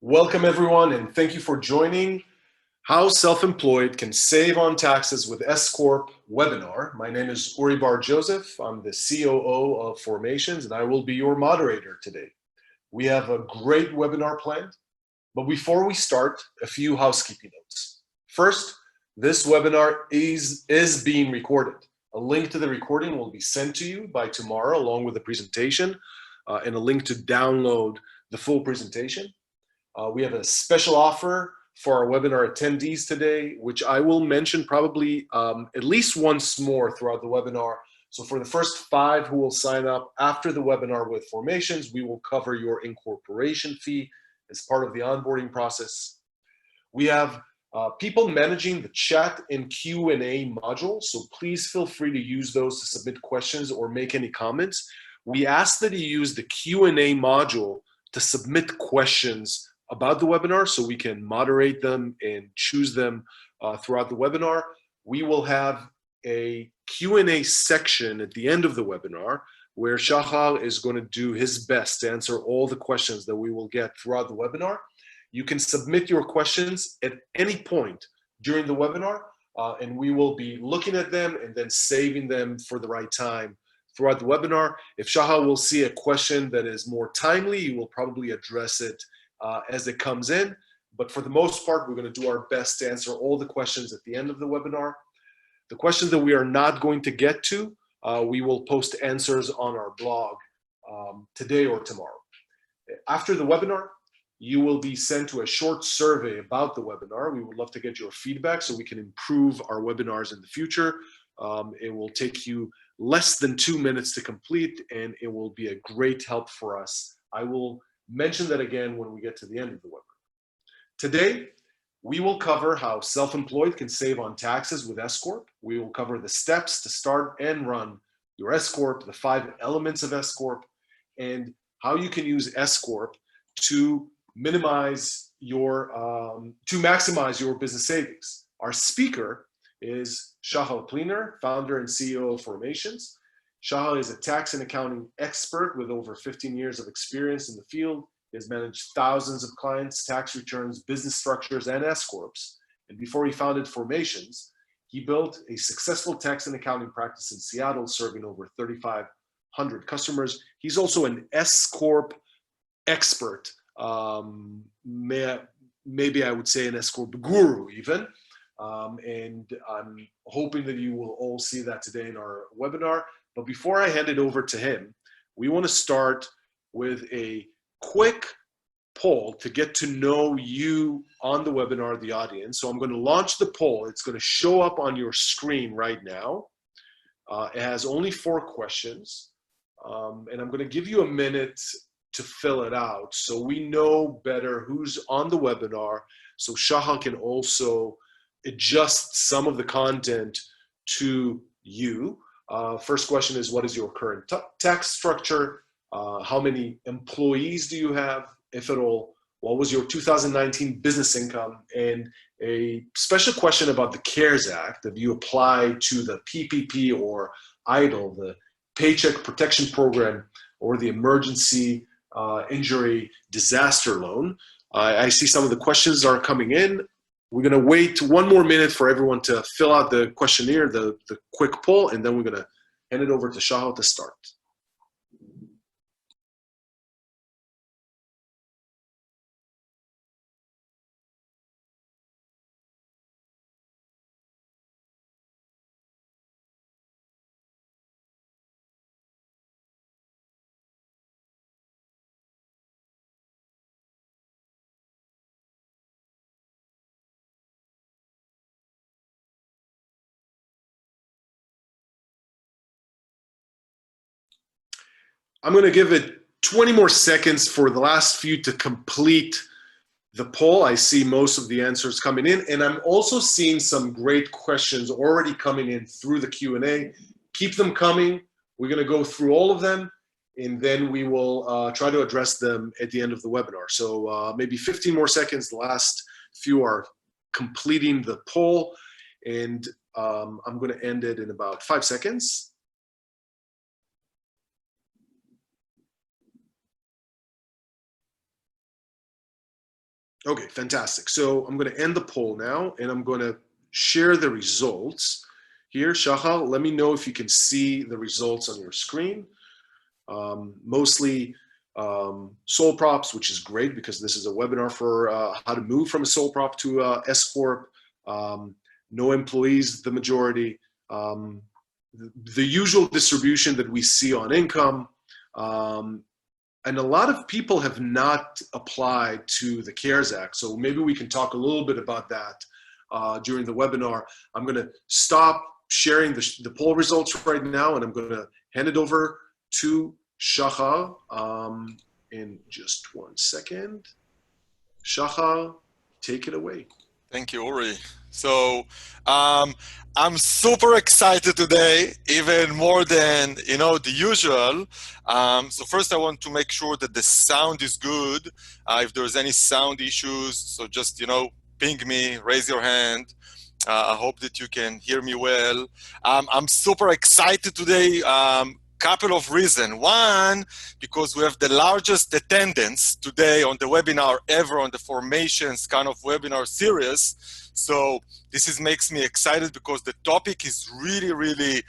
Welcome everyone, and thank you for joining How Self-Employed Can Save on Taxes with S-Corp webinar. My name is Uri Bar Joseph. I'm the COO of Formations, and I will be your moderator today. We have a great webinar planned, but before we start, a few housekeeping notes. First, this webinar is being recorded. A link to the recording will be sent to you by tomorrow, along with the presentation, and a link to download the full presentation. We have a special offer for our webinar attendees today, which I will mention probably at least once more throughout the webinar. So for the first 5 who will sign up after the webinar with Formations, we will cover your incorporation fee as part of the onboarding process. We have people managing the chat and Q&A module, so please feel free to use those to submit questions or make any comments. We ask that you use the Q&A module to submit questions about the webinar so we can moderate them and choose them throughout the webinar. We will have a Q&A section at the end of the webinar where Shahar is going to do his best to answer all the questions that we will get throughout the webinar. You can submit your questions at any point during the webinar, and we will be looking at them and then saving them for the right time throughout the webinar. If Shahar will see a question that is more timely, he will probably address it as it comes in. But for the most part, we're going to do our best to answer all the questions at the end of the webinar. The questions that we are not going to get to, we will post answers on our blog today or tomorrow. After the webinar, you will be sent to a short survey about the webinar. We would love to get your feedback so we can improve our webinars in the future. It will take you less than 2 minutes to complete, and it will be a great help for us. I will mention that again when we get to the end of the webinar. Today, we will cover how self-employed can save on taxes with S-Corp. We will cover the steps to start and run your S-Corp, the 5 elements of S-Corp, and how you can use S-Corp to maximize your business savings. Our speaker is Shahar Pliner, founder and CEO of Formations. Shahar is a tax and accounting expert with over 15 years of experience in the field. He has managed thousands of clients, tax returns, business structures, and S-Corps. And before he founded Formations, he built a successful tax and accounting practice in Seattle, serving over 3,500 customers. He's also an S-Corp expert. Maybe I would say an S-Corp guru even. And I'm hoping that you will all see that today in our webinar. But before I hand it over to him, we want to start with a quick poll to get to know you on the webinar, the audience. So I'm going to launch the poll. It's going to show up on your screen right now. It has only 4 questions. And I'm going to give you a minute to fill it out so we know better who's on the webinar, so Shahar can also adjust some of the content to you. First question is, what is your current tax structure? How many employees do you have, if at all? What was your 2019 business income? And a special question about the CARES Act. Have you applied to the PPP or EIDL, the Paycheck Protection Program, or the Emergency Injury Disaster Loan? I see some of the questions are coming in. We're going to wait 1 more minute for everyone to fill out the questionnaire, the quick poll, and then we're going to hand it over to Shahar to start. I'm going to give it 20 more seconds for the last few to complete the poll. I see most of the answers coming in, and I'm also seeing some great questions already coming in through the Q&A. Keep them coming. We're going to go through all of them, and then we will try to address them at the end of the webinar. So maybe 15 more seconds. The last few are completing the poll, and I'm going to end it in about 5 seconds. Okay, fantastic. So I'm going to end the poll now, and I'm going to share the results here. Shahal, let me know if you can see the results on your screen. Mostly sole props, which is great because this is a webinar for how to move from a sole prop to S-Corp. No employees, the majority. The usual distribution that we see on income. And a lot of people have not applied to the CARES Act. So maybe we can talk a little bit about that during the webinar. I'm going to stop sharing the poll results right now, and I'm going to hand it over to Shahar in just 1 second. Shahar, take it away. Thank you, Uri. So I'm super excited today, even more than the usual. So first, I want to make sure that the sound is good. If there's any sound issues, so just ping me, raise your hand. I hope that you can hear me well. I'm super excited today. Couple of reasons. One, because we have the largest attendance today on the webinar ever on the formations kind of webinar series. So this makes me excited because the topic is really, really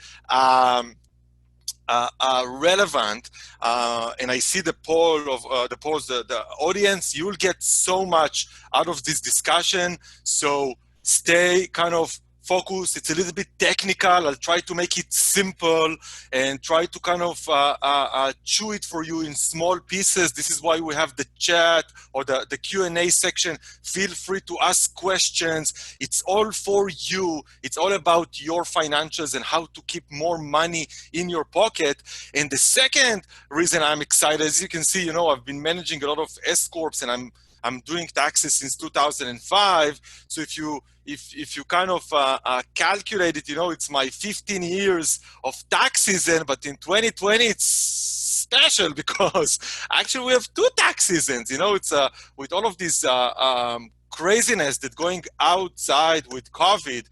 relevant, and I see the poll of the audience. You will get so much out of this discussion. So stay kind of focused. It's a little bit technical. I'll try to make it simple and try to kind of chew it for you in small pieces. This is why we have the chat or the Q&A section. Feel free to ask questions. It's all for you. It's all about your financials and how to keep more money in your pocket. And the second reason I'm excited, as you can see, I've been managing a lot of S-Corps, and I'm doing taxes since 2005. So if you kind of calculate it, it's my 15 years of tax season, but in 2020 it's special because actually we have 2 tax seasons. It's with all of these craziness that going outside with COVID,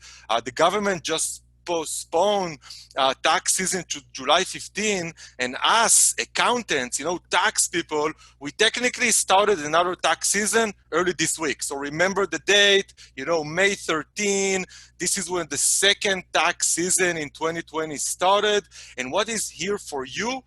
the government just postpone tax season to July 15, and us accountants, tax people, we technically started another tax season early this week. So remember the date, May 13. This is when the second tax season in 2020 started. And what is here for you?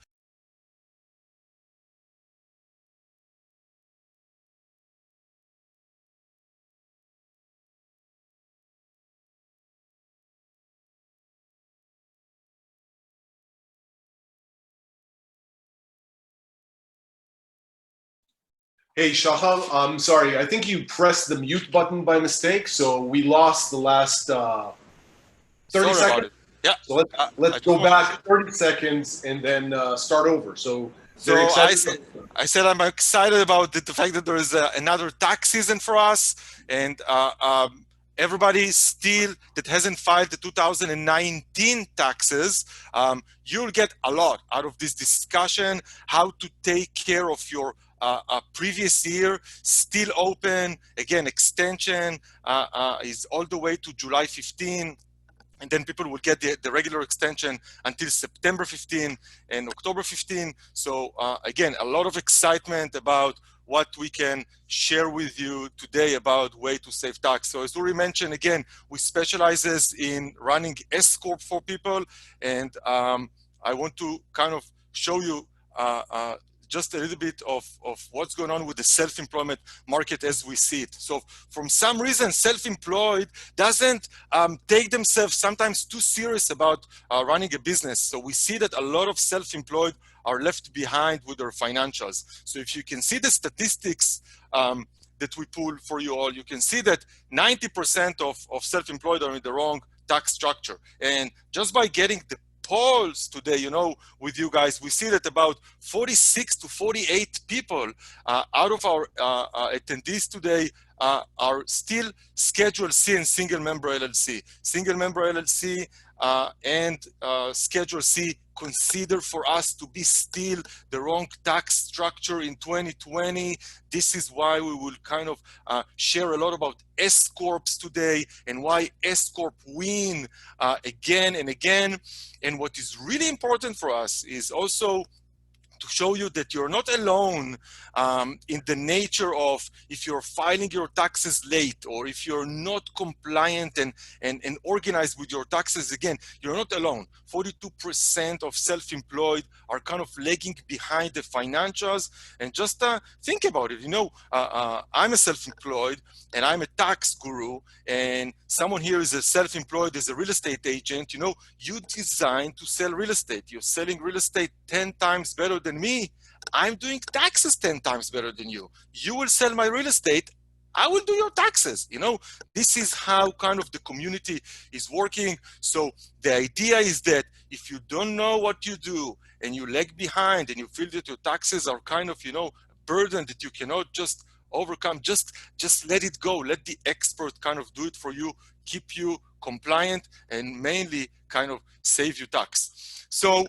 Hey, Shahal, I'm sorry. I think you pressed the mute button by mistake, so we lost the last 30 Sorry seconds. about it. Yeah. So let's go back 30 seconds and then start over. So very excited. I said I'm excited about the fact that there is another tax season for us, and everybody still that hasn't filed the 2019 taxes, you'll get a lot out of this discussion, how to take care of your previous year, still open. Again, extension is all the way to July 15. And then people will get the regular extension until September 15 and October 15. So again, a lot of excitement about what we can share with you today about way to save tax. So as Uri mentioned, again, we specializes in running S-Corp for people. And I want to kind of show you just a little bit of what's going on with the self-employment market as we see it. So from some reason, self-employed doesn't take themselves sometimes too serious about running a business. So we see that a lot of self-employed are left behind with their financials. So if you can see the statistics that we pull for you all, you can see that 90% of self-employed are in the wrong tax structure. And just by getting the polls today, with you guys, we see that about 46 to 48 people out of our attendees today are still Schedule C and single member LLC. Single member LLC and Schedule C consider for us to be still the wrong tax structure in 2020. This is why we will kind of share a lot about S-Corps today and why S-Corp win again and again. And what is really important for us is also to show you that you're not alone in the nature of if you're filing your taxes late, or if you're not compliant and organized with your taxes. Again, you're not alone. 42% of self-employed are kind of lagging behind the financials. And just think about it. I'm a self-employed and I'm a tax guru, and someone here is a self-employed as a real estate agent. You designed to sell real estate. You're selling real estate 10 times better than me. I'm doing taxes 10 times better than you. You will sell my real estate, I will do your taxes. This is how kind of the community is working. So the idea is that if you don't know what you do and you lag behind and you feel that your taxes are kind of, a burden that you cannot just overcome, just let it go. Let the expert kind of do it for you, keep you compliant, and mainly kind of save you tax. So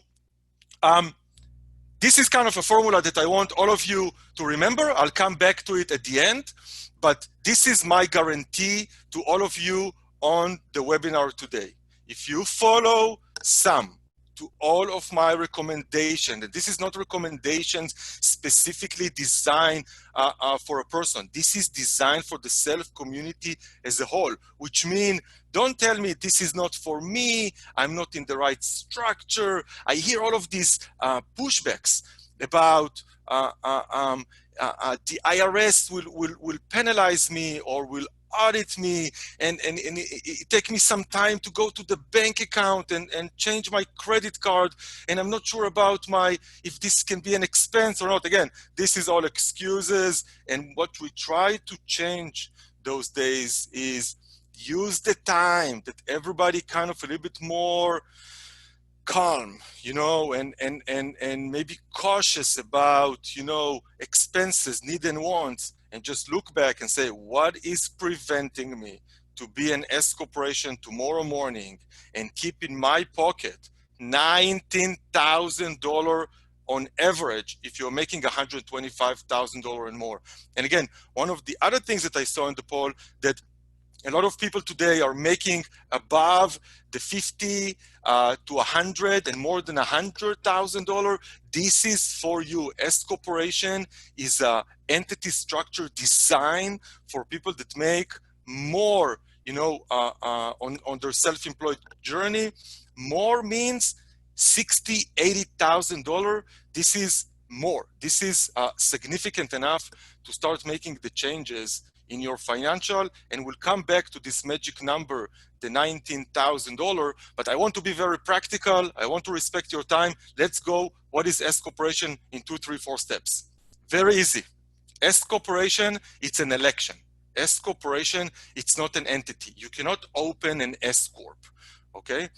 this is kind of a formula that I want all of you to remember. I'll come back to it at the end, but this is my guarantee to all of you on the webinar today. If you follow some to all of my recommendations, and this is not recommendations specifically designed for a person. This is designed for the self community as a whole, which means don't tell me this is not for me, I'm not in the right structure. I hear all of these pushbacks about the IRS will penalize me or will audit me, and it take me some time to go to the bank account and change my credit card, and I'm not sure about if this can be an expense or not. Again, this is all excuses, and what we try to change those days is use the time that everybody kind of a little bit more calm, and maybe cautious about, expenses, need and wants, and just look back and say, what is preventing me to be an S corporation tomorrow morning and keep in my pocket $19,000 on average if you're making $125,000 and more? And again, one of the other things that I saw in the poll, that a lot of people today are making above the 50 to 100 and more than $100,000. This is for you. S corporation is a entity structure designed for people that make more, on their self-employed journey. More means $60,000, $80,000. This is more. This is significant enough to start making the changes in your financial, and we'll come back to this magic number, the $19,000, but I want to be very practical. I want to respect your time. Let's go. What is S corporation in 2, 3, 4 steps? Very easy. S corporation, it's an election. S corporation, it's not an entity. You cannot open an S corp, okay?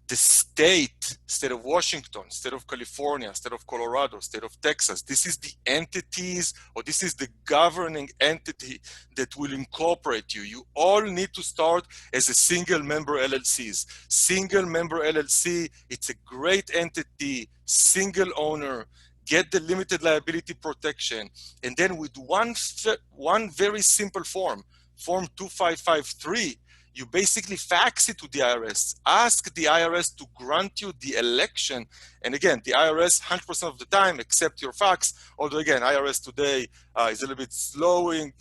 The state of Washington, state of California, state of Colorado, state of Texas, this is the entities, or this is the governing entity that will incorporate you. You all need to start as a single member LLCs. Single member LLC, it's a great entity, single owner, get the limited liability protection. And then with one very simple form, Form 2553, you basically fax it to the IRS, ask the IRS to grant you the election. And again, the IRS 100% of the time accept your fax, although again, IRS today is a little bit slow in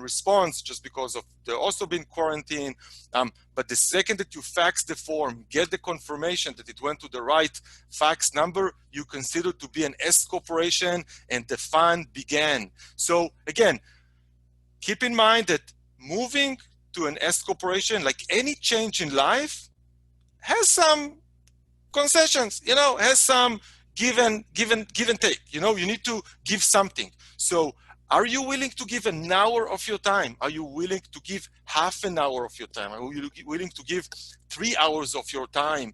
response just because of they're also been quarantined. But the second that you fax the form, get the confirmation that it went to the right fax number, you consider to be an S corporation and the fund began. So again, keep in mind that moving to an S corporation, like any change in life, has some concessions, has some give and take. You need to give something. So are you willing to give an hour of your time? Are you willing to give half an hour of your time? Are you willing to give 3 hours of your time,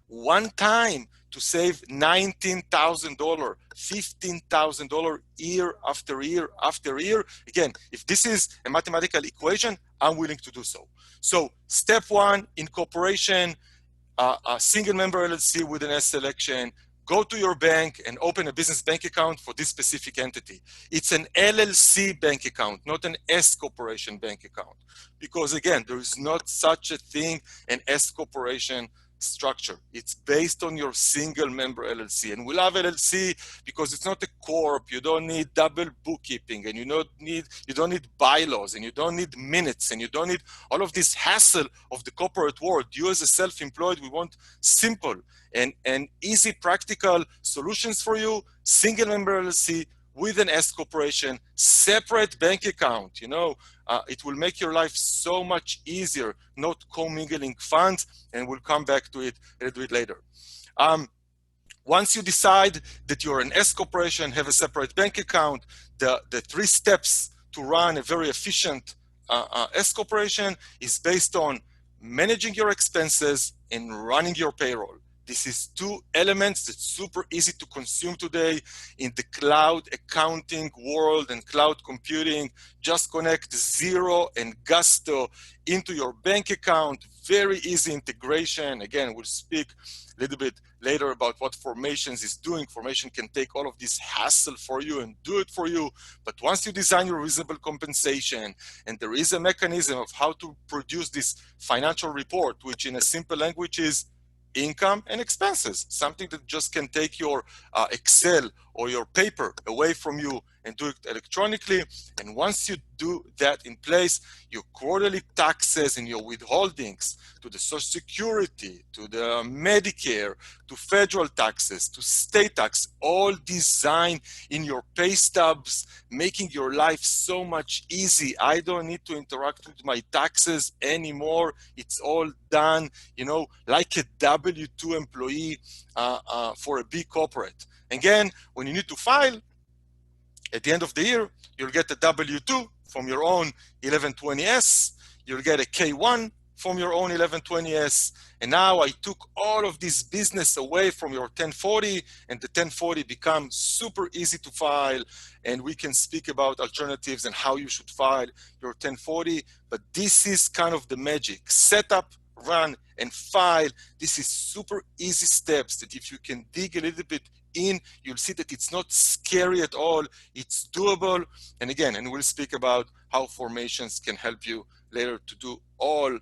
one time, to save $19,000, $15,000 year after year after year? Again, if this is a mathematical equation, I'm willing to do so. So step 1, incorporation, a single member LLC with an S selection. Go to your bank and open a business bank account for this specific entity. It's an LLC bank account, not an S corporation bank account. Because again, there is not such a thing, an S corporation structure. It's based on your single member LLC. And we love LLC because it's not a corp. You don't need double bookkeeping, and you don't need bylaws, and you don't need minutes, and you don't need all of this hassle of the corporate world. You as a self-employed, we want simple and easy practical solutions for you. Single member LLC with an S corporation, separate bank account. It will make your life so much easier, not commingling funds, and we'll come back to it a little bit later. Once you decide that you're an S corporation, have a separate bank account, the 3 steps to run a very efficient S corporation is based on managing your expenses and running your payroll. This is 2 elements that's super easy to consume today in the cloud accounting world and cloud computing. Just connect Xero and Gusto into your bank account. Very easy integration. Again, we'll speak a little bit later about what Formations is doing. Formation can take all of this hassle for you and do it for you. But once you design your reasonable compensation, and there is a mechanism of how to produce this financial report, which in a simple language is income and expenses, something that just can take your Excel or your paper away from you and do it electronically. And once you do that in place, your quarterly taxes and your withholdings to the Social Security, to the Medicare, to federal taxes, to state tax, all designed in your pay stubs, making your life so much easy. I don't need to interact with my taxes anymore. It's all done, like a W-2 employee for a big corporate. Again, when you need to file, at the end of the year, you'll get a W-2 from your own 1120S. You'll get a K-1 from your own 1120S. And now I took all of this business away from your 1040, and the 1040 becomes super easy to file. And we can speak about alternatives and how you should file your 1040. But this is kind of the magic. Set up, run, and file. This is super easy steps that if you can dig a little bit in, you'll see that it's not scary at all. It's doable. And again, and we'll speak about how Formations can help you later to do all,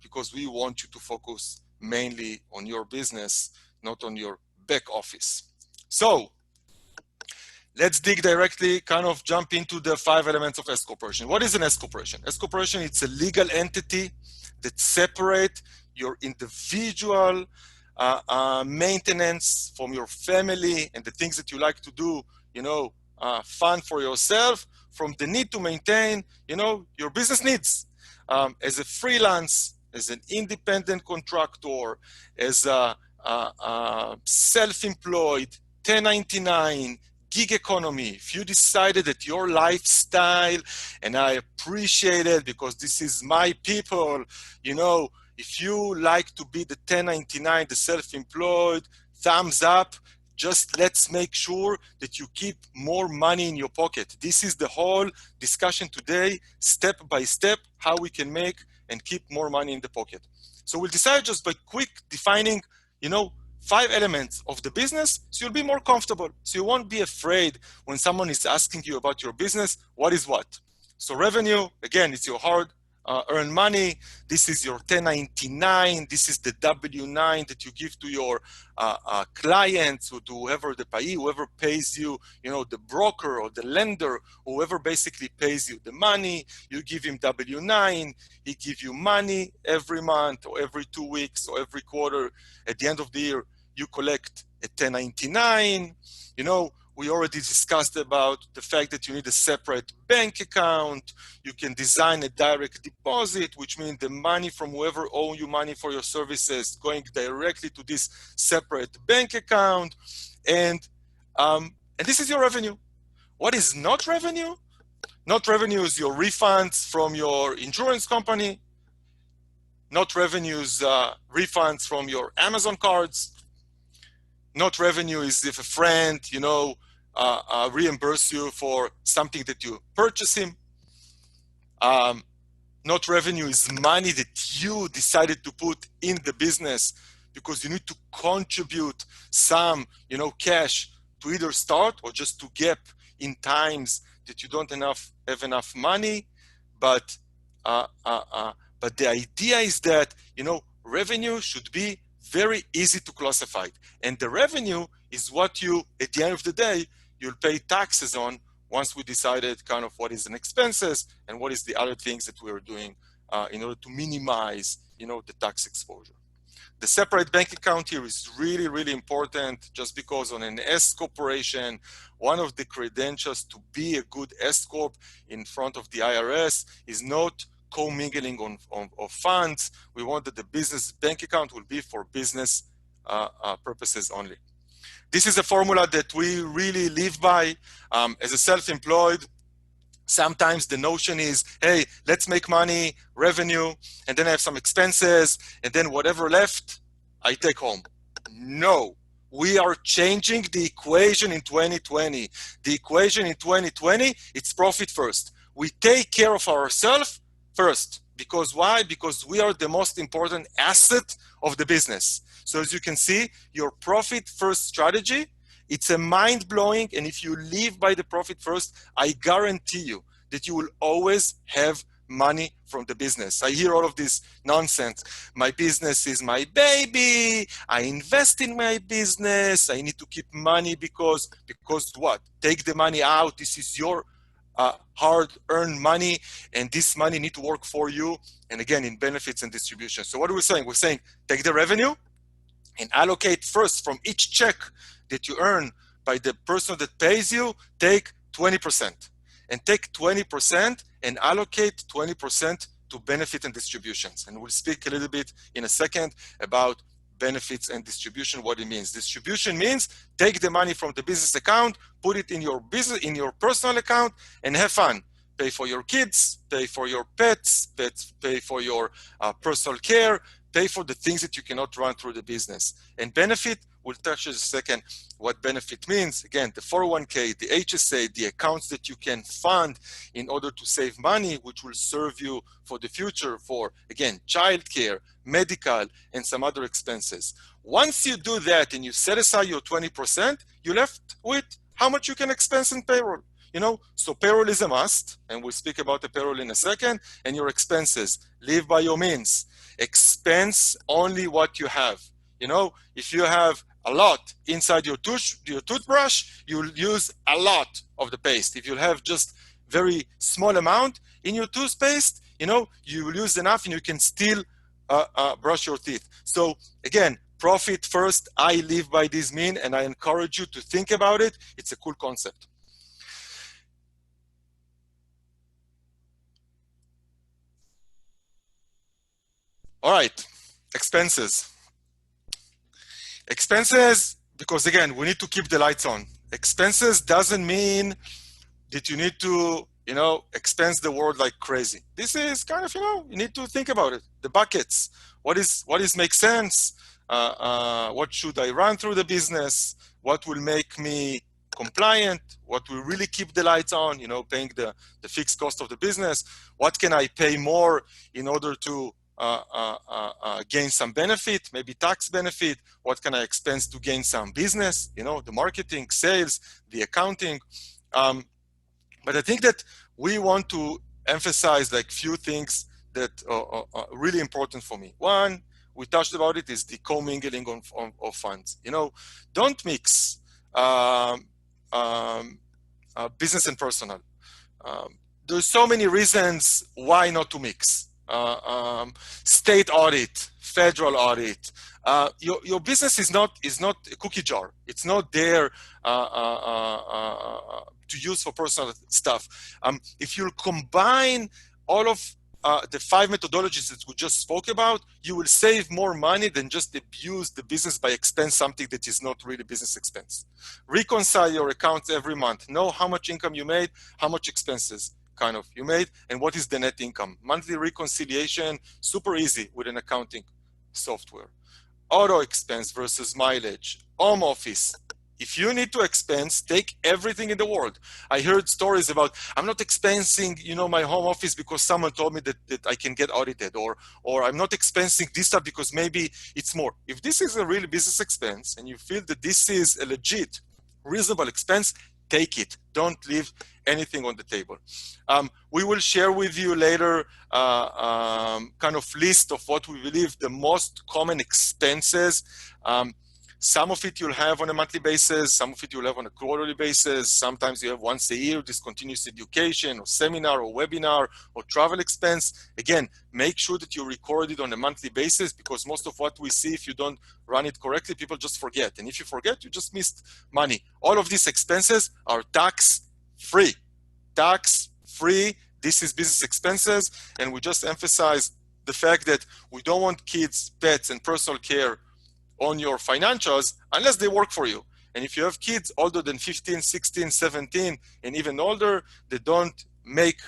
because we want you to focus mainly on your business, not on your back office. So let's dig directly, kind of jump into the 5 elements of S corporation. What is an S corporation? S corporation, it's a legal entity that separates your individual maintenance from your family and the things that you like to do, fun for yourself, from the need to maintain, your business needs. As a freelance, as an independent contractor, as a self-employed, 1099, gig economy, if you decided that your lifestyle, and I appreciate it because this is my people, if you like to be the 1099, the self-employed, thumbs up. Just let's make sure that you keep more money in your pocket. This is the whole discussion today, step by step, how we can make and keep more money in the pocket. So we'll decide just by quick defining, 5 elements of the business, so you'll be more comfortable. So you won't be afraid when someone is asking you about your business, what is what. So revenue, again, it's your hard earn money. This is your 1099. This is the W-9 that you give to your clients, or to whoever the payee, whoever pays you, the broker or the lender, whoever basically pays you the money. You give him W-9. He gives you money every month or every 2 weeks or every quarter. At the end of the year, you collect a 1099. We already discussed about the fact that you need a separate bank account. You can design a direct deposit, which means the money from whoever owes you money for your services going directly to this separate bank account. And this is your revenue. What is not revenue? Not revenue is your refunds from your insurance company. Not revenue is refunds from your Amazon cards. Not revenue is if a friend, reimburse you for something that you purchase him. Not revenue is money that you decided to put in the business because you need to contribute some, cash to either start or just to gap in times that you don't have enough money. But the idea is that, revenue should be very easy to classify. And the revenue is what you, at the end of the day, you'll pay taxes on once we decided kind of what is an expenses and what is the other things that we are doing in order to minimize, the tax exposure. The separate bank account here is really, really important, just because on an S corporation, one of the credentials to be a good S Corp in front of the IRS is not commingling of funds. We want that the business bank account will be for business purposes only. This is a formula that we really live by. As a self-employed, sometimes the notion is, hey, let's make money, revenue, and then I have some expenses, and then whatever left, I take home. No, we are changing the equation in 2020. The equation in 2020, it's profit first. We take care of ourselves first. Because why? Because we are the most important asset of the business. So as you can see, your profit first strategy, it's a mind-blowing, and if you live by the profit first, I guarantee you that you will always have money from the business. I hear all of this nonsense. My business is my baby. I invest in my business. I need to keep money because what? Take the money out. This is your hard-earned money, and this money need to work for you. And again, in benefits and distribution. So what are we saying? We're saying take the revenue and allocate first from each check that you earn by the person that pays you, take 20%. And take 20% and allocate 20% to benefit and distributions. And we'll speak a little bit in a second about benefits and distribution, what it means. Distribution means take the money from the business account, put it in your business, in your personal account, and have fun. Pay for your kids, pay for your pets, pay for your personal care, pay for the things that you cannot run through the business. And benefit, we'll touch in a second what benefit means. Again, the 401k, the HSA, the accounts that you can fund in order to save money, which will serve you for the future for, again, childcare, medical, and some other expenses. Once you do that and you set aside your 20%, you're left with how much you can expense in payroll. So payroll is a must, and we'll speak about the payroll in a second, and your expenses. Live by your means. Expense only what you have. If you have a lot inside your toothbrush, you'll use a lot of the paste. If you have just very small amount in your toothpaste, you will use enough and you can still brush your teeth. So again, profit first. I live by this mean, and I encourage you to think about it. It's a cool concept. All right, expenses. Expenses, because again, we need to keep the lights on. Expenses doesn't mean that you need to, expense the world like crazy. This is kind of, you need to think about it. The buckets. What is make sense? What should I run through the business? What will make me compliant? What will really keep the lights on? Paying the fixed cost of the business. What can I pay more in order to gain some benefit, maybe tax benefit? What can I expense to gain some business? The marketing, sales, the accounting. But I think that we want to emphasize like few things that are really important for me. One, we touched about it, is the commingling of funds. Don't mix business and personal. There's so many reasons why not to mix. State audit, federal audit. Your business is not a cookie jar. It's not there to use for personal stuff. If you combine all of the 5 methodologies that we just spoke about, you will save more money than just abuse the business by expense something that is not really business expense. Reconcile your accounts every month. Know how much income you made, how much expenses you made, and what is the net income. Monthly reconciliation, super easy with an accounting software. Auto expense versus mileage, home office. If you need to expense, take everything in the world. I heard stories about, I'm not expensing, my home office because someone told me that I can get audited, or I'm not expensing this stuff because maybe it's more. If this is a real business expense and you feel that this is a legit, reasonable expense, take it. Don't leave anything on the table. We will share with you later kind of list of what we believe the most common expenses. Some of it you'll have on a monthly basis, some of it you'll have on a quarterly basis. Sometimes you have once a year discontinuous education or seminar or webinar or travel expense. Again, make sure that you record it on a monthly basis, because most of what we see, if you don't run it correctly, people just forget. And if you forget, you just missed money. All of these expenses are tax free. Tax free. This is business expenses. And we just emphasize the fact that we don't want kids, pets, and personal care on your financials unless they work for you. And if you have kids older than 15, 16, 17, and even older, they don't make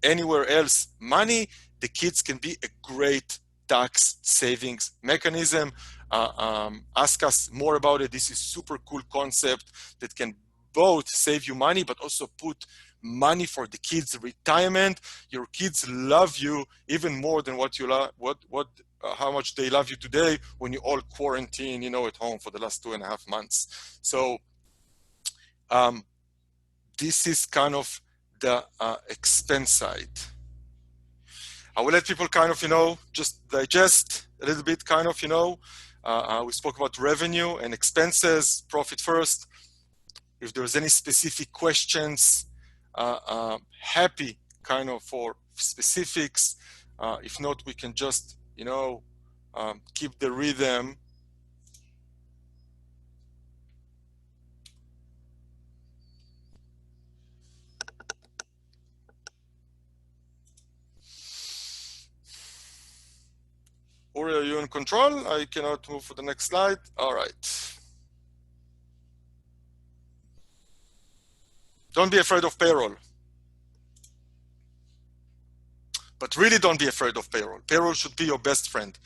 anywhere else money, the kids can be a great tax savings mechanism. Ask us more about it. This is super cool concept that can both save you money, but also put money for the kids' retirement. Your kids love you even more than what you love, how much they love you today when you all quarantine, at home for the last 2.5 months. So this is kind of the expense side. I will let people kind of, just digest a little bit kind of, we spoke about revenue and expenses, profit first. If there's any specific questions, happy kind of for specifics. If not, we can just, keep the rhythm. Uri, are you in control? I cannot move for the next slide. All right. Don't be afraid of payroll. But really don't be afraid of payroll. Payroll should be your best friend.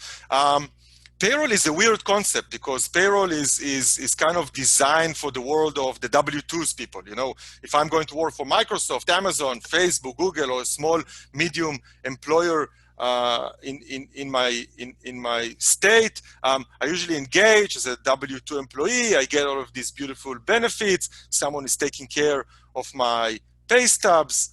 Payroll is a weird concept because payroll is kind of designed for the world of the W-2s people. If I'm going to work for Microsoft, Amazon, Facebook, Google, or a small, medium employer in my state, I usually engage as a W-2 employee. I get all of these beautiful benefits. Someone is taking care of my pay stubs,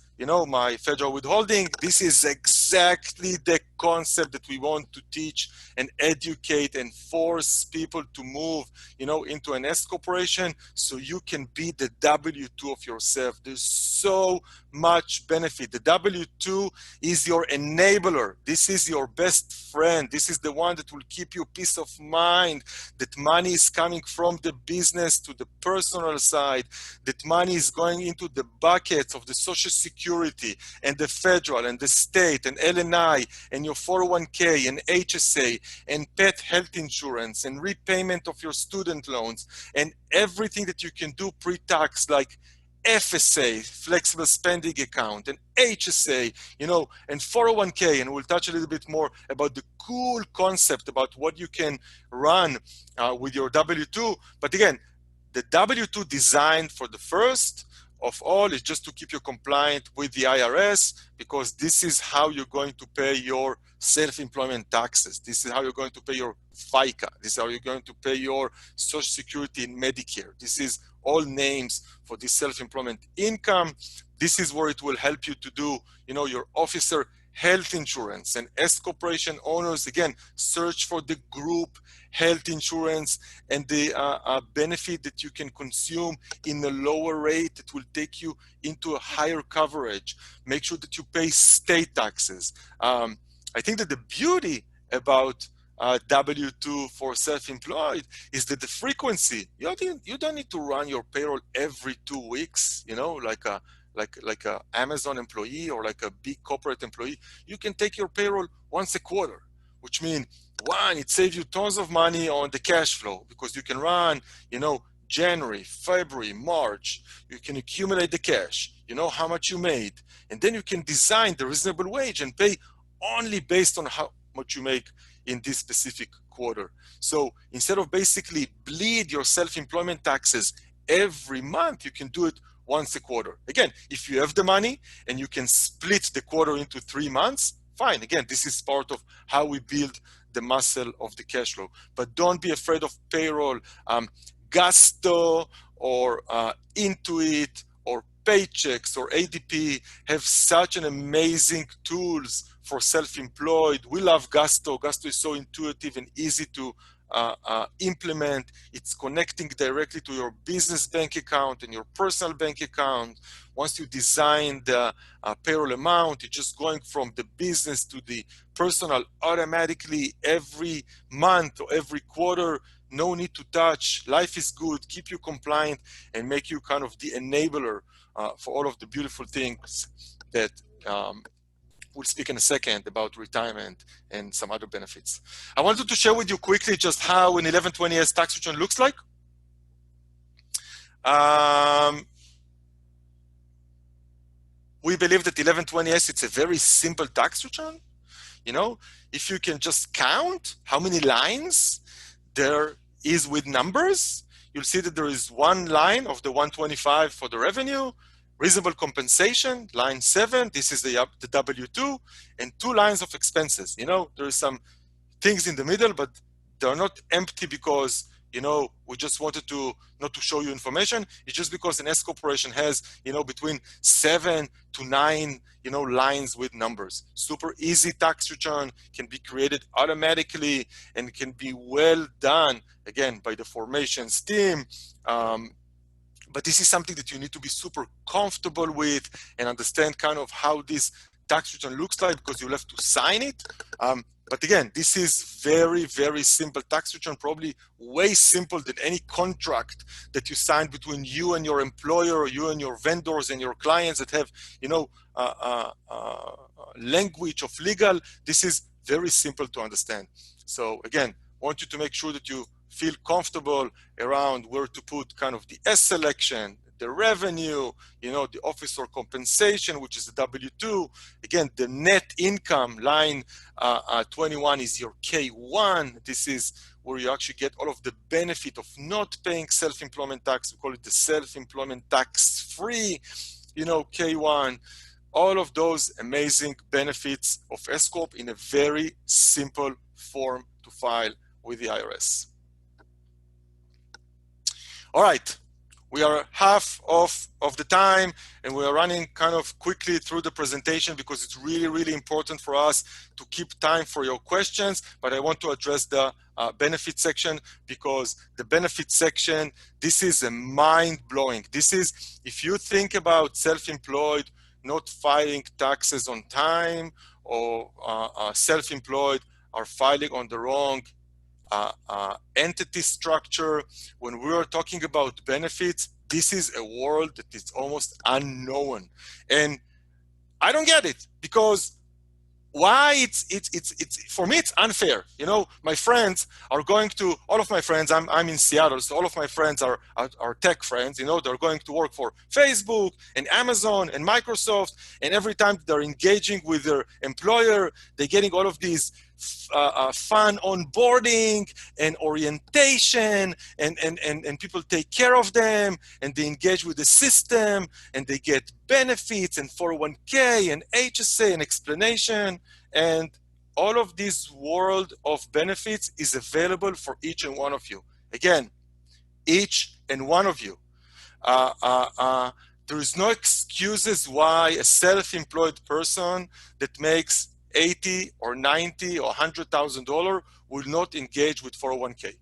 my federal withholding. This is exactly the concept that we want to teach and educate and force people to move, into an S corporation so you can be the W-2 of yourself. There's so much benefit. The W-2 is your enabler. This is your best friend. This is the one that will keep you peace of mind, that money is coming from the business to the personal side, that money is going into the buckets of the Social Security and the federal and the state and LNI and your 401k and HSA and pet health insurance and repayment of your student loans and everything that you can do pre-tax, like FSA, flexible spending account, and HSA, and 401k. And we'll touch a little bit more about the cool concept about what you can run with your W-2. But again, the W-2 designed for the first of all is just to keep you compliant with the IRS, because this is how you're going to pay your self-employment taxes. This is how you're going to pay your FICA. This is how you're going to pay your Social Security and Medicare. This is all names for this self-employment income. This is where it will help you to do, your officer health insurance. And S corporation owners, again, search for the group health insurance and the benefit that you can consume in a lower rate that will take you into a higher coverage. Make sure that you pay state taxes. I think that the beauty about W-2 for self-employed is that the frequency, you don't need to run your payroll every 2 weeks, like a Amazon employee or like a big corporate employee. You can take your payroll once a quarter, which means, one, it saves you tons of money on the cash flow because you can run, January, February, March. You can accumulate the cash, how much you made, and then you can design the reasonable wage and pay only based on how much you make in this specific quarter. So instead of basically bleed your self-employment taxes every month, you can do it once a quarter. Again, if you have the money and you can split the quarter into 3 months, fine. Again, this is part of how we build the muscle of the cash flow. But don't be afraid of payroll. Gusto or Intuit or Paychecks or ADP have such an amazing tools for self-employed. We love Gusto. Gusto is so intuitive and easy to implement. It's connecting directly to your business bank account and your personal bank account. Once you design the payroll amount, it's just going from the business to the personal automatically every month or every quarter. No need to touch. Life is good. Keep you compliant and make you kind of the enabler for all of the beautiful things that we'll speak in a second about retirement and some other benefits. I wanted to share with you quickly just how an 1120S tax return looks like. We believe that 1120S, it's a very simple tax return. You know, if you can just count how many lines there is with numbers, you'll see that there is one line of the 125 for the revenue, reasonable compensation, line 7, this is the W2, and 2 lines of expenses. You know, there is some things in the middle, but they're not empty because, you know, we just wanted to not to show you information. It's just because an S corporation has, you know, between 7 to 9, you know, lines with numbers. Super easy tax return, can be created automatically and can be well done, again, by the formations team. But this is something that you need to be super comfortable with and understand kind of how this tax return looks like, because you'll have to sign it. But again, this is very, very simple tax return, probably way simple than any contract that you sign between you and your employer, or you and your vendors and your clients that have, you know, language of legal. This is very simple to understand. So again, I want you to make sure that you feel comfortable around where to put kind of the S selection, the revenue, you know, the officer compensation, which is the W2. Again, the net income line 21 is your K1. This is where you actually get all of the benefit of not paying self-employment tax. We call it the self-employment tax-free, you know, K1. All of those amazing benefits of S-Corp in a very simple form to file with the IRS. All right, we are half of the time and we are running kind of quickly through the presentation because it's really, really important for us to keep time for your questions. But I want to address the benefit section, because the benefit section, this is a mind-blowing. This is, if you think about self-employed not filing taxes on time, or self-employed are filing on the wrong entity structure. When we are talking about benefits, this is a world that is almost unknown, and I don't get it, because why it's for me it's unfair. You know, my friends are going to, all of my friends, I'm in Seattle, so all of my friends are tech friends. You know, they're going to work for Facebook and Amazon and Microsoft, and every time they're engaging with their employer, they're getting all of these fun onboarding and orientation, and people take care of them, and they engage with the system, and they get benefits and 401k and HSA and explanation, and all of this world of benefits is available for each and one of you. Again, each and one of you. There is no excuses why a self-employed person that makes 80 or 90 or $100,000 will not engage with 401k.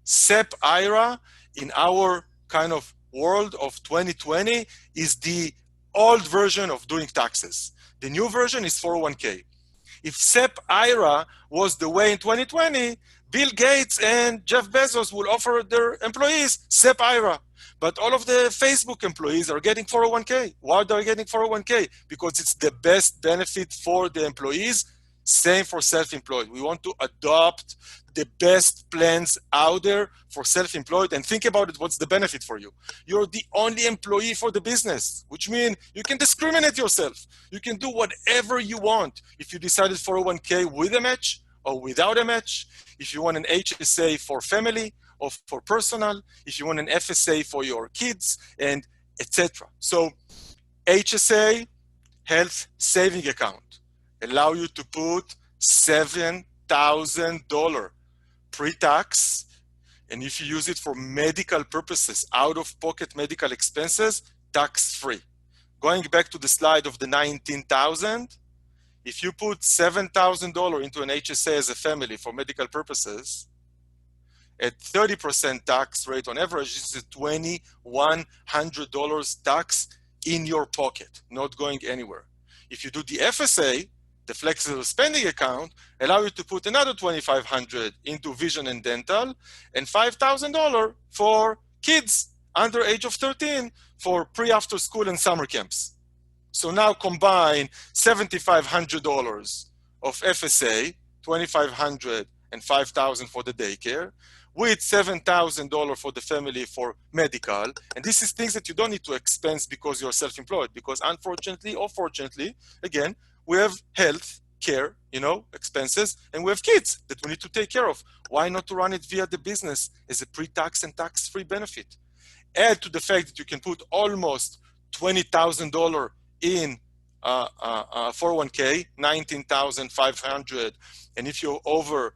SEP IRA in our kind of world of 2020 is the old version of doing taxes. The new version is 401k. If SEP IRA was the way in 2020, Bill Gates and Jeff Bezos will offer their employees SEP IRA. But all of the Facebook employees are getting 401k. Why are they getting 401k? Because it's the best benefit for the employees. Same for self-employed. We want to adopt the best plans out there for self-employed. And think about it, what's the benefit for you? You're the only employee for the business, which means you can discriminate yourself. You can do whatever you want. If you decided 401k with a match or without a match, if you want an HSA for family or for personal, if you want an FSA for your kids, and etc. So HSA, health saving account, allow you to put $7,000 pre-tax, and if you use it for medical purposes, out-of-pocket medical expenses, tax-free. Going back to the slide of the 19,000, if you put $7,000 into an HSA as a family for medical purposes, at 30% tax rate on average, this is $2,100 tax in your pocket, not going anywhere. If you do the FSA, the flexible spending account, allow you to put another $2,500 into vision and dental, and $5,000 for kids under age of 13 for pre-after school and summer camps. So now combine $7,500 of FSA, $2,500 and $5,000 for the daycare, with $7,000 for the family for medical. And this is things that you don't need to expense because you're self-employed, because unfortunately or fortunately, again, we have health care, expenses, and we have kids that we need to take care of. Why not to run it via the business as a pre-tax and tax-free benefit? Add to the fact that you can put almost $20,000 in 401k, $19,500, and if you're over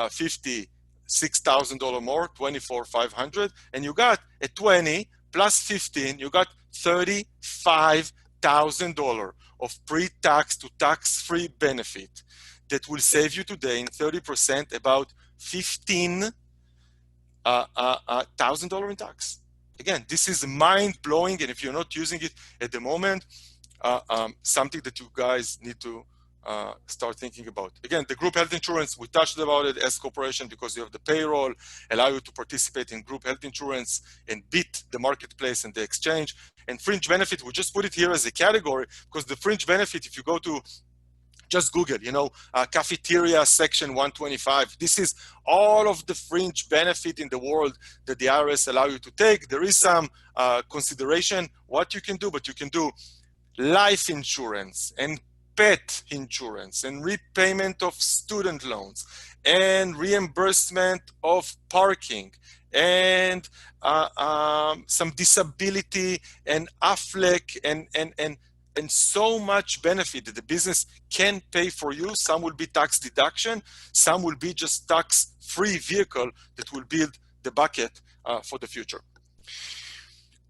50, $6,000 more, $24,500, and you got a 20 plus 15, you got $35,000 of pre-tax to tax-free benefit that will save you today in 30% about $15,000 in tax. Again, this is mind-blowing, and if you're not using it at the moment, something that you guys need to start thinking about. Again, the group health insurance, we touched about it as corporation because you have the payroll, allow you to participate in group health insurance and beat the marketplace and the exchange. And fringe benefit, we just put it here as a category because the fringe benefit, if you go to just Google, cafeteria section 125. This is all of the fringe benefit in the world that the IRS allow you to take. There is some consideration what you can do, but you can do life insurance and pet insurance and repayment of student loans and reimbursement of parking and some disability and AFLEC and so much benefit that the business can pay for you. Some will be tax deduction, some will be just tax-free vehicle that will build the bucket for the future.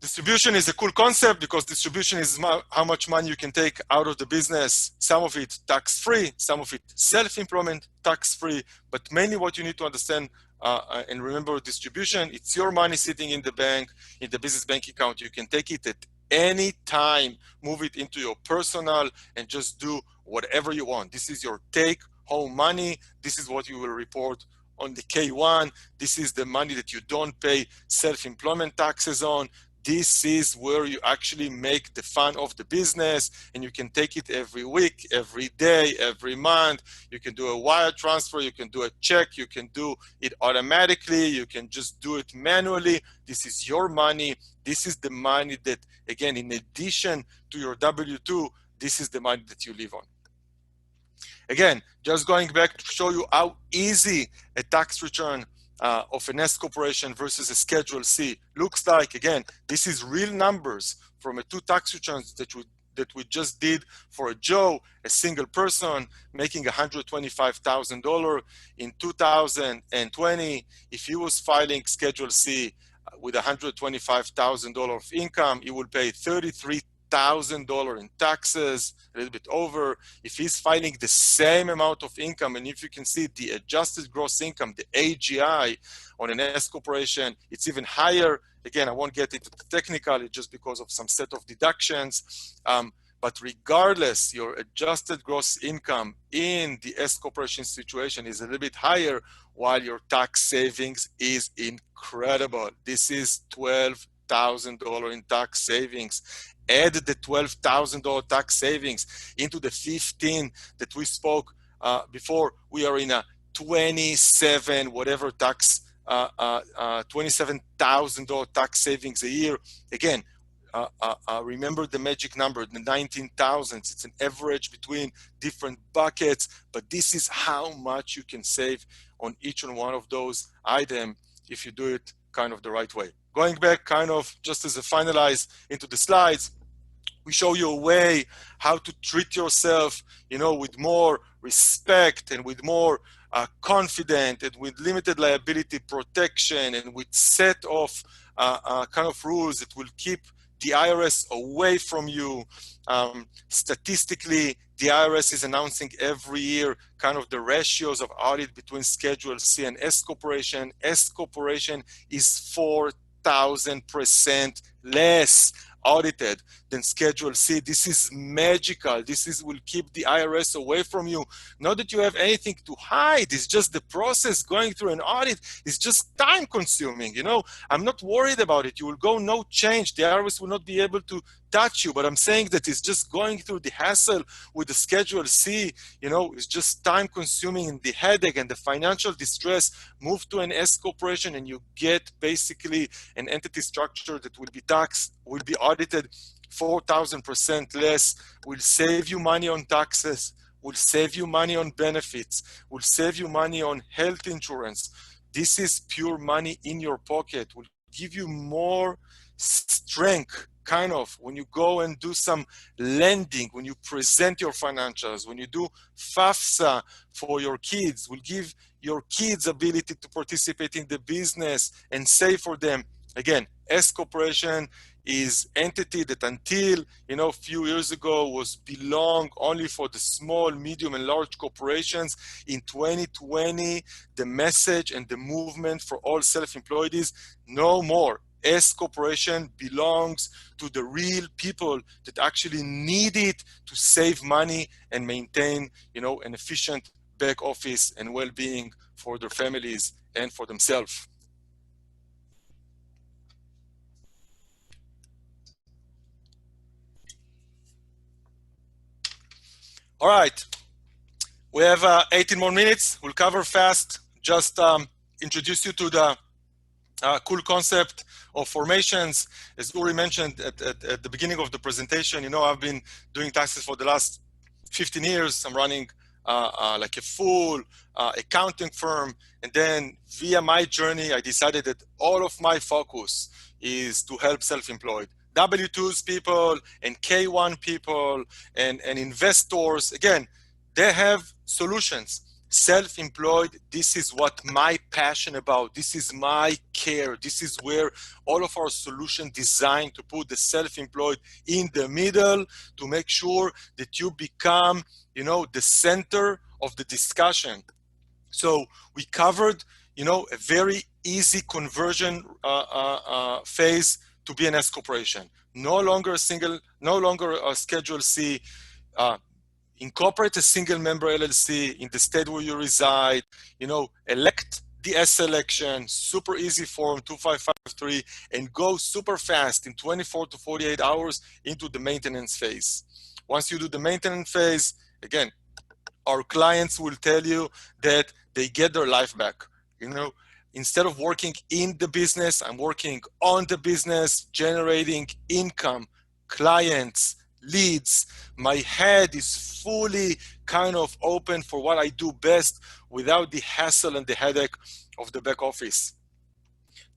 Distribution is a cool concept because distribution is how much money you can take out of the business. Some of it tax-free, some of it self-employment tax-free, but mainly what you need to understand and remember distribution, it's your money sitting in the bank, in the business bank account. You can take it at any time, move it into your personal and just do whatever you want. This is your take home money. This is what you will report on the K1. This is the money that you don't pay self-employment taxes on. This is where you actually make the fun of the business, and you can take it every week, every day, every month. You can do a wire transfer, you can do a check, you can do it automatically, you can just do it manually. This is your money. This is the money that, again, in addition to your W-2, this is the money that you live on. Again, just going back to show you how easy a tax return of an S corporation versus a Schedule C looks like. Again, this is real numbers from a 2 tax returns that we just did for a Joe, a single person making $125,000 in 2020. If he was filing Schedule C with $125,000 of income, he will pay $33,000 in taxes, a little bit over. If he's filing the same amount of income, and if you can see the adjusted gross income, the AGI on an S corporation, it's even higher. Again, I won't get into the technical, it's just because of some set of deductions. But regardless, your adjusted gross income in the S corporation situation is a little bit higher, while your tax savings is incredible. This is $12,000 in tax savings. Add the $12,000 tax savings into the 15 that we spoke before. We are in a 27 whatever tax, $27,000 tax savings a year. Again, remember the magic number, the 19,000. It's an average between different buckets, but this is how much you can save on each and one of those items if you do it kind of the right way. Going back kind of just as a finalize into the slides, we show you a way how to treat yourself, with more respect and with more confident and with limited liability protection and with set of kind of rules that will keep the IRS away from you. Statistically, the IRS is announcing every year kind of the ratios of audit between Schedule C and S Corporation. S Corporation is 4,000% less audited than Schedule C. This is magical. Will keep the IRS away from you. Not that you have anything to hide. It's just the process going through an audit is just time consuming. I'm not worried about it. You will go no change. The IRS will not be able to touch you. But I'm saying that it's just going through the hassle with the Schedule C. It's just time consuming, and the headache and the financial distress. Move to an S corporation and you get basically an entity structure that will be taxed, will be audited 4,000% less, will save you money on taxes, will save you money on benefits, will save you money on health insurance. This is pure money in your pocket, will give you more strength, kind of, when you go and do some lending, when you present your financials, when you do FAFSA for your kids, will give your kids ability to participate in the business and save for them. Again, S Corporation is entity that until a few years ago was belong only for the small, medium, and large corporations. In 2020, the message and the movement for all self-employed is no more. S Corporation belongs to the real people that actually need it to save money and maintain, an efficient back office and well-being for their families and for themselves. All right, we have 18 more minutes. We'll cover fast. Just introduce you to the cool concept of formations. As Uri mentioned at the beginning of the presentation, I've been doing taxes for the last 15 years. I'm running like a full accounting firm. And then via my journey, I decided that all of my focus is to help self-employed. W-2s people and K-1 people and investors, again, they have solutions. Self-employed, this is what my passion about. This is my care. This is where all of our solution designed to put the self-employed in the middle to make sure that you become, the center of the discussion. So we covered, a very easy conversion phase to be an S corporation. No longer a Schedule C. Incorporate a single member LLC in the state where you reside. Elect the S selection, super easy form 2553, and go super fast in 24 to 48 hours into the maintenance phase. Once you do the maintenance phase, again, our clients will tell you that they get their life back. Instead of working in the business, I'm working on the business, generating income, clients, leads. My head is fully kind of open for what I do best without the hassle and the headache of the back office.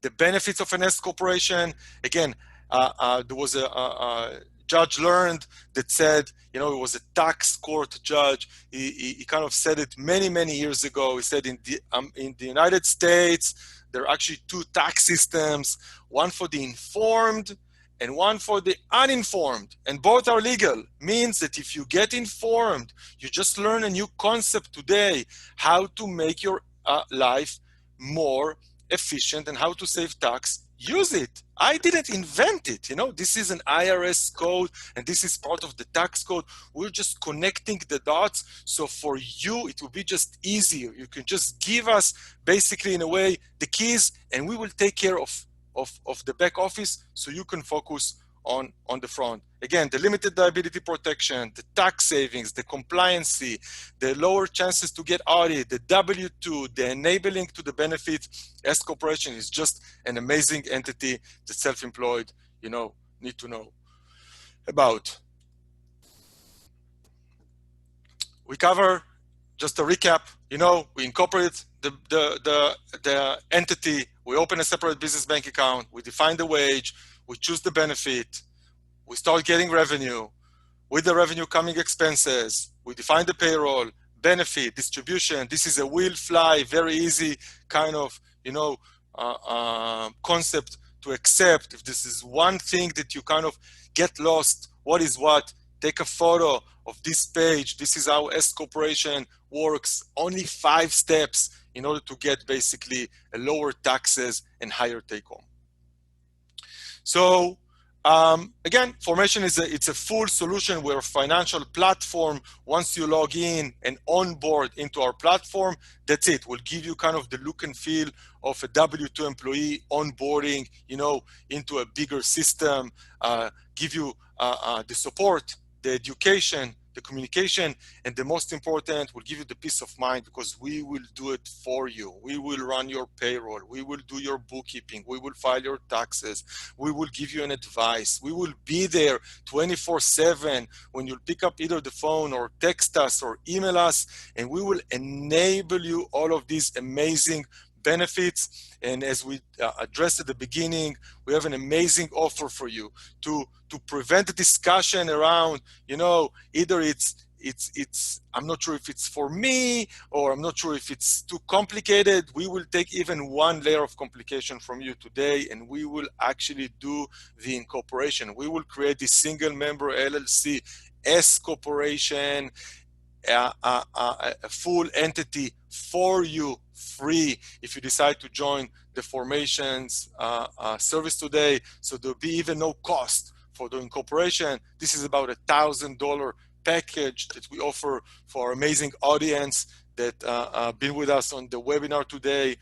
The benefits of an S corporation, again, there was a judge learned that said, it was a tax court judge. He kind of said it many, many years ago. He said in the United States, there are actually two tax systems, one for the informed and one for the uninformed, and both are legal. Means that if you get informed, you just learn a new concept today, how to make your life more efficient and how to save tax. Use it. I didn't invent it. This is an IRS code and this is part of the tax code. We're just connecting the dots. So for you, it will be just easier. You can just give us basically in a way the keys and we will take care of the back office so you can focus on the front. Again, the limited liability protection, the tax savings, the compliancy, the lower chances to get audited, the W-2, the enabling to the benefit. S Corporation is just an amazing entity that self-employed, need to know about. We cover, just a recap, we incorporate the entity, we open a separate business bank account, we define the wage, we choose the benefit, we start getting revenue. With the revenue coming expenses, we define the payroll, benefit, distribution. This is a will fly, very easy kind of, concept to accept, if this is one thing that you kind of get lost, what is what, take a photo of this page. This is how S Corporation works. Only 5 steps in order to get basically a lower taxes and higher take home. So again, Formation it's a full solution. We're a financial platform. Once you log in and onboard into our platform, that's it. We'll give you kind of the look and feel of a W-2 employee onboarding, into a bigger system, give you the support, the education, the communication, and the most important, we'll give you the peace of mind because we will do it for you. We will run your payroll. We will do your bookkeeping. We will file your taxes. We will give you an advice. We will be there 24/7 when you'll pick up either the phone or text us or email us, and we will enable you all of these amazing benefits. And as we addressed at the beginning, we have an amazing offer for you to prevent the discussion around, either it's I'm not sure if it's for me, or I'm not sure if it's too complicated. We will take even one layer of complication from you today, and we will actually do the incorporation. We will create this single member LLC S Corporation, a full entity for you, free, if you decide to join the Formations service today. So there'll be even no cost for the incorporation. This is about $1,000 package that we offer for our amazing audience that been with us on the webinar today.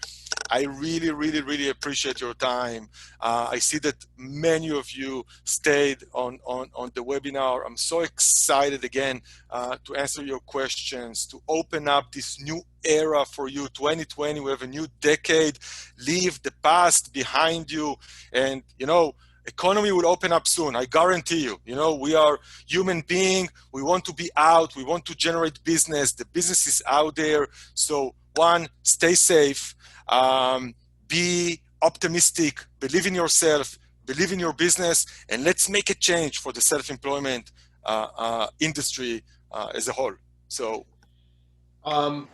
I really, really, really appreciate your time. I see that many of you stayed on the webinar. I'm so excited again to answer your questions, to open up this new era for you. 2020, we have a new decade. Leave the past behind you, and economy will open up soon. I guarantee you. We are human beings. We want to be out. We want to generate business. The business is out there. So one, stay safe. Be optimistic. Believe in yourself. Believe in your business. And let's make a change for the self-employment industry as a whole. So.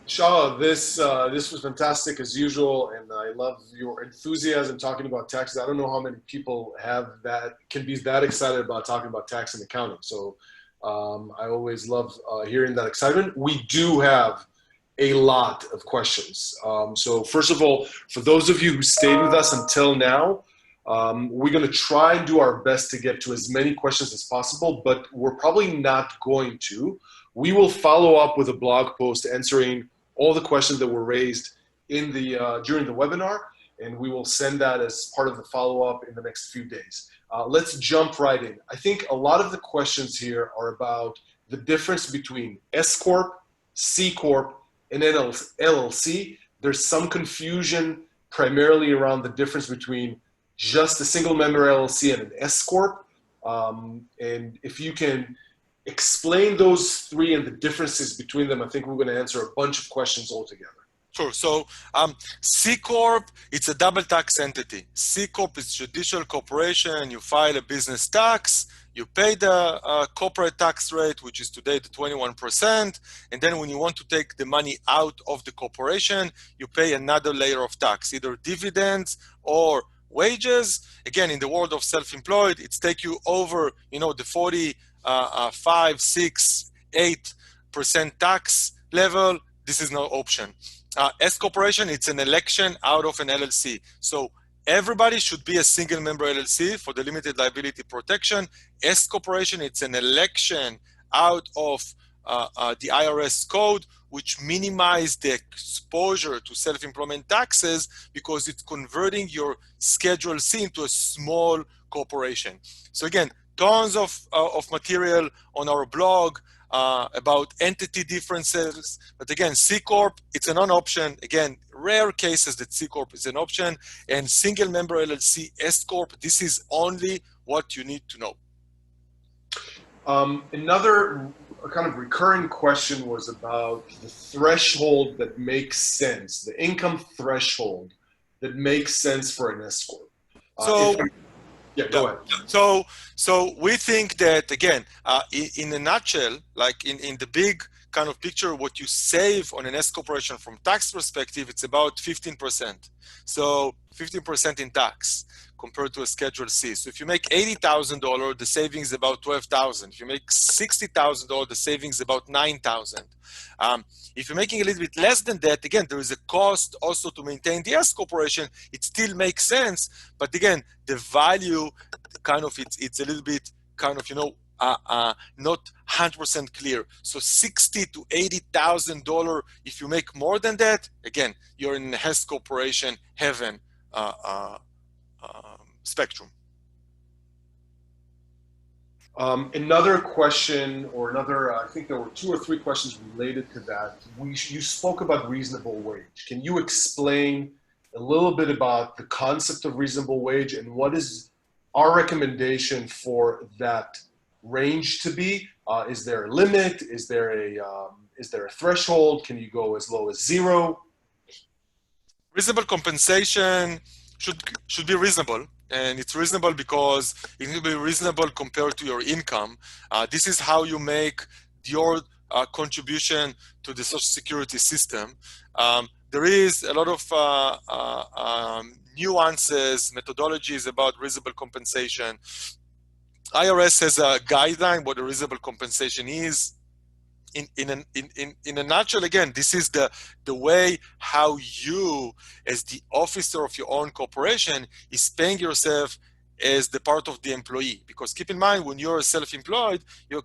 Shah, this was fantastic as usual, and I love your enthusiasm talking about taxes. I don't know how many people can be that excited about talking about tax and accounting. So I always love hearing that excitement. We do have a lot of questions. So first of all, for those of you who stayed with us until now, we're going to try and do our best to get to as many questions as possible, but we're probably not going to. We will follow up with a blog post answering all the questions that were raised in during the webinar, and we will send that as part of the follow-up in the next few days. Let's jump right in. I think a lot of the questions here are about the difference between S-Corp, C-Corp, and LLC. There's some confusion primarily around the difference between just a single member LLC and an S-Corp. And if you can explain those three and the differences between them, I think we're going to answer a bunch of questions altogether. Sure. So C-Corp, it's a double tax entity. C-Corp is judicial corporation. You file a business tax. You pay the corporate tax rate, which is today the 21%. And then when you want to take the money out of the corporation, you pay another layer of tax, either dividends or wages. Again, in the world of self-employed, it's take you over, the 45, 6, 8% tax level. This is no option. S Corporation, it's an election out of an LLC. So everybody should be a single member LLC for the limited liability protection. S Corporation, it's an election out of the IRS code, which minimize the exposure to self-employment taxes because it's converting your Schedule C into a small corporation. So again, tons of material on our blog about entity differences. But again, C-Corp, it's a non-option. Again, rare cases that C-Corp is an option. And single member LLC, S-Corp, this is only what you need to know. Another kind of recurring question was about the threshold that makes sense, the income threshold that makes sense for an S-Corp. Go ahead. So we think that, again, in a nutshell, like in the big kind of picture what you save on an S corporation from tax perspective, it's about 15%. So 15% in tax compared to a Schedule C. So if you make $80,000, the savings is about $12,000. If you make $60,000, the savings is about $9,000. If you're making a little bit less than that, again, there is a cost also to maintain the S corporation. It still makes sense, but again, the value kind of it's a little bit kind of not 100% clear. So $60,000 to $80,000. If you make more than that, again, you're in the S corporation heaven spectrum. Another question, or another, I think there were 2 or 3 questions related to that. You spoke about reasonable wage. Can you explain a little bit about the concept of reasonable wage and what is our recommendation for that range to be? Is there a limit? Is there a threshold? Can you go as low as 0? Reasonable compensation should be reasonable. And it's reasonable because it will be reasonable compared to your income. This is how you make your contribution to the Social Security system. There is a lot of nuances, methodologies about reasonable compensation. IRS has a guideline what a reasonable compensation is. In a nutshell, again, this is the way how you, as the officer of your own corporation, is paying yourself as the part of the employee. Because keep in mind, when you're self-employed, you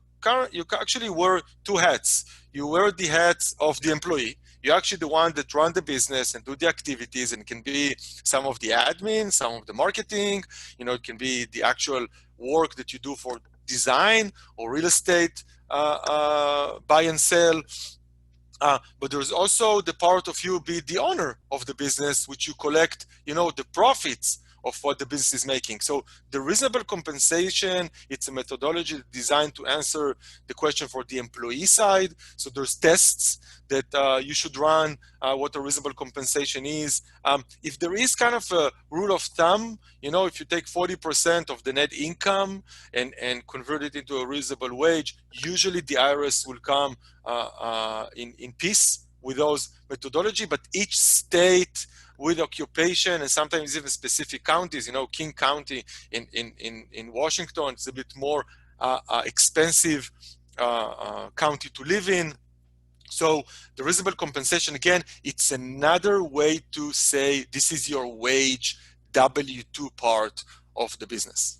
actually wear 2 hats. You wear the hats of the employee. You're actually the one that run the business and do the activities, and it can be some of the admin, some of the marketing. It can be the actual work that you do for design or real estate. Buy and sell, but there's also the part of you be the owner of the business, which you collect, the profits of what the business is making. So the reasonable compensation, it's a methodology designed to answer the question for the employee side. So there's tests that you should run what a reasonable compensation is. If there is kind of a rule of thumb, if you take 40% of the net income and convert it into a reasonable wage, usually the IRS will come in peace with those methodology, but each state with occupation and sometimes even specific counties, King County in Washington, it's a bit more expensive county to live in. So the reasonable compensation, again, it's another way to say this is your wage W-2 part of the business.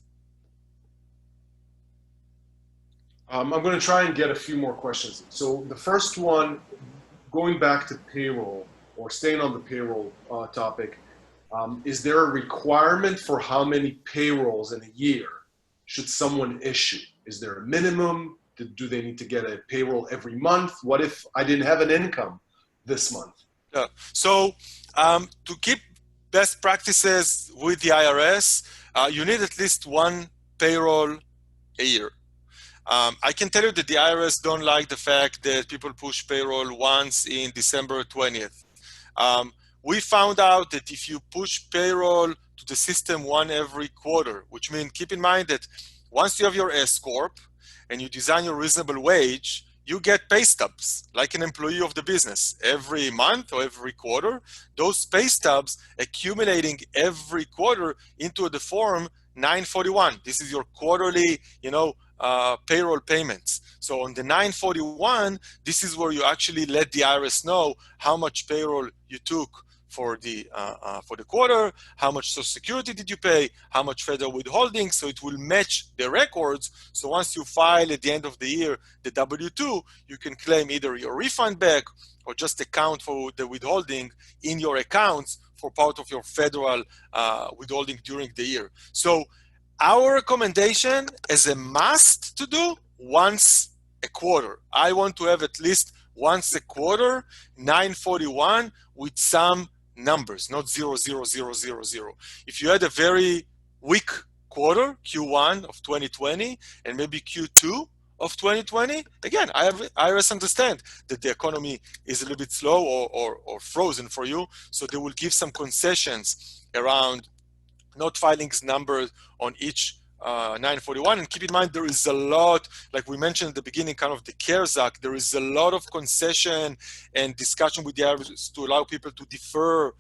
I'm going to try and get a few more questions. So the first one, going back to payroll or staying on the payroll topic, is there a requirement for how many payrolls in a year should someone issue? Is there a minimum? Do they need to get a payroll every month? What if I didn't have an income this month? Yeah. So to keep best practices with the IRS, you need at least 1 payroll a year. I can tell you that the IRS don't like the fact that people push payroll once in December 20th. We found out that if you push payroll to the system 1 every quarter, which means keep in mind that once you have your S-Corp and you design your reasonable wage, you get pay stubs like an employee of the business every month or every quarter. Those pay stubs accumulating every quarter into the form 941. This is your quarterly, payroll payments. So on the 941, this is where you actually let the IRS know how much payroll you took for the quarter, how much Social Security did you pay, how much federal withholding, so it will match the records. So once you file at the end of the year the W-2, you can claim either your refund back or just account for the withholding in your accounts for part of your federal withholding during the year. So our recommendation is a must to do once a quarter. I want to have at least once a quarter, 941 with some numbers, not 00000. If you had a very weak quarter, Q1 of 2020, and maybe Q2 of 2020, again, IRS understand that the economy is a little bit slow or frozen for you, so they will give some concessions around not filing numbers on each 941. And keep in mind, there is a lot, like we mentioned at the beginning, kind of the CARES Act, there is a lot of concession and discussion with the IRS to allow people to defer,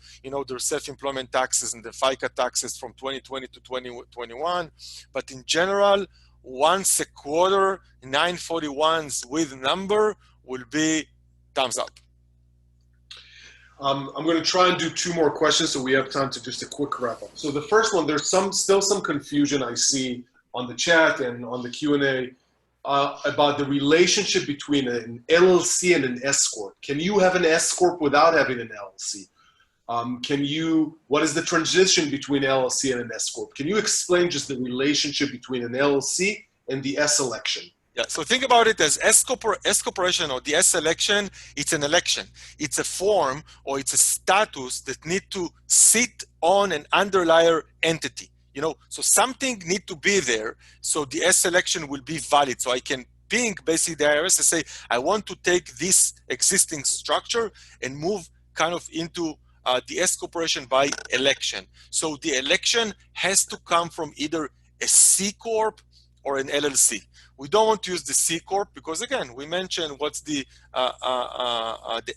their self-employment taxes and the FICA taxes from 2020 to 2021. But in general, once a quarter, 941s with number will be thumbs up. I'm going to try and do two more questions so we have time to just a quick wrap up. So the first one, there's still some confusion I see on the chat and on the Q&A about the relationship between an LLC and an S-Corp. Can you have an S-Corp without having an LLC? What is the transition between LLC and an S-Corp? Can you explain just the relationship between an LLC and the S election? Yeah, so think about it as S corporation or the S election. It's an election. It's a form or it's a status that need to sit on an underlier entity. So something need to be there. So the S election will be valid. So I can ping basically the IRS and say, I want to take this existing structure and move kind of into the S corporation by election. So the election has to come from either a C corp or an LLC. We don't want to use the C corp because, again, we mentioned what's the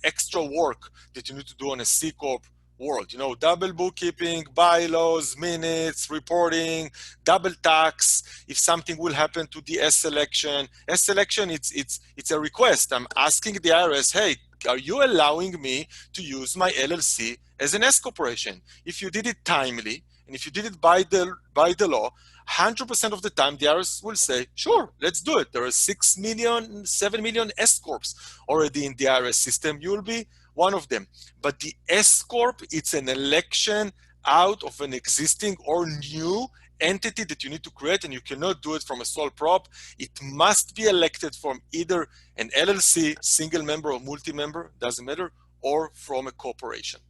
extra work that you need to do on a C corp world. Double bookkeeping, bylaws, minutes, reporting, double tax. If something will happen to the S election, it's a request. I'm asking the IRS, hey, are you allowing me to use my LLC as an S corporation? If you did it timely and if you did it by the law, 100% of the time, the IRS will say, sure, let's do it. There are 6 million, 7 million S-Corps already in the IRS system. You will be one of them. But the S-Corp, it's an election out of an existing or new entity that you need to create, and you cannot do it from a sole prop. It must be elected from either an LLC, single member or multi-member, doesn't matter, or from a corporation.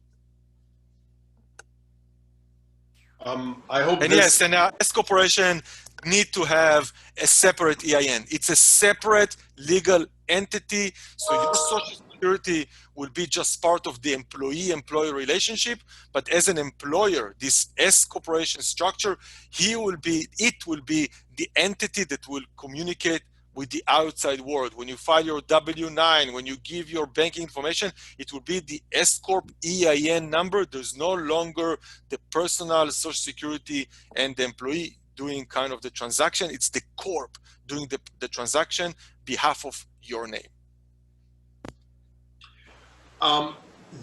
I hope yes, and S corporation need to have a separate EIN. It's a separate legal entity, so your Social Security will be just part of the employee-employee relationship. But as an employer, this S corporation structure, it will be the entity that will communicate with the outside world. When you file your W-9, when you give your banking information, it will be the S-Corp EIN number. There's no longer the personal Social Security and the employee doing kind of the transaction. It's the corp doing the transaction behalf of your name.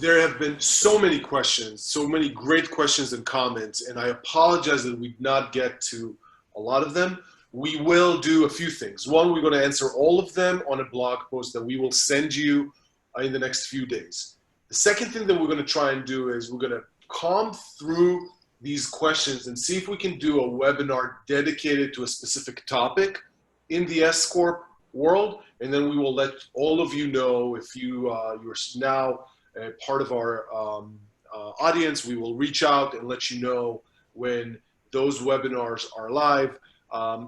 There have been so many questions, so many great questions and comments, and I apologize that we did not get to a lot of them. We will do a few things. One, we're going to answer all of them on a blog post that we will send you in the next few days. The second thing that we're going to try and do is we're going to comb through these questions and see if we can do a webinar dedicated to a specific topic in the S-Corp world. And then we will let all of you know if you're now part of our audience. We will reach out and let you know when those webinars are live.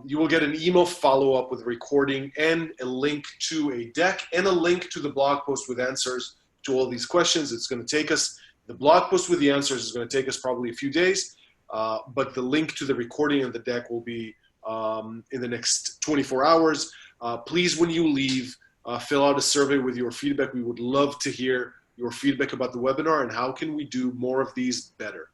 You will get an email follow-up with a recording and a link to a deck and a link to the blog post with answers to all these questions. It's going to take us, the blog post with the answers is going to take us probably a few days, but the link to the recording and the deck will be in the next 24 hours. Please, when you leave, fill out a survey with your feedback. We would love to hear your feedback about the webinar and how can we do more of these better.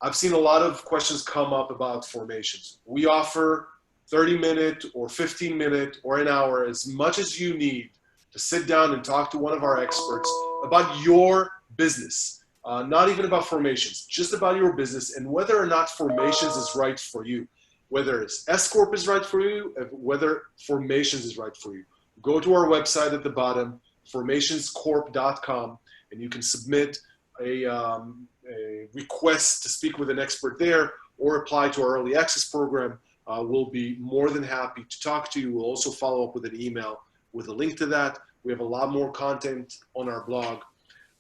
I've seen a lot of questions come up about formations. We offer 30-minute or 15-minute or an hour, as much as you need to sit down and talk to one of our experts about your business. Not even about formations, just about your business and whether or not formations is right for you. Whether it's S-Corp is right for you, whether formations is right for you. Go to our website at the bottom, formationscorp.com, and you can submit a request to speak with an expert there or apply to our early access program. We'll be more than happy to talk to you. We'll also follow up with an email with a link to that. We have a lot more content on our blog.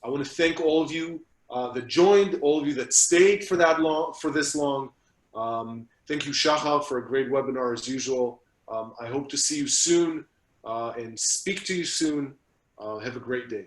I want to thank all of you that joined, all of you that stayed for this long. Thank you, Shachal, for a great webinar as usual. I hope to see you soon and speak to you soon. Have a great day.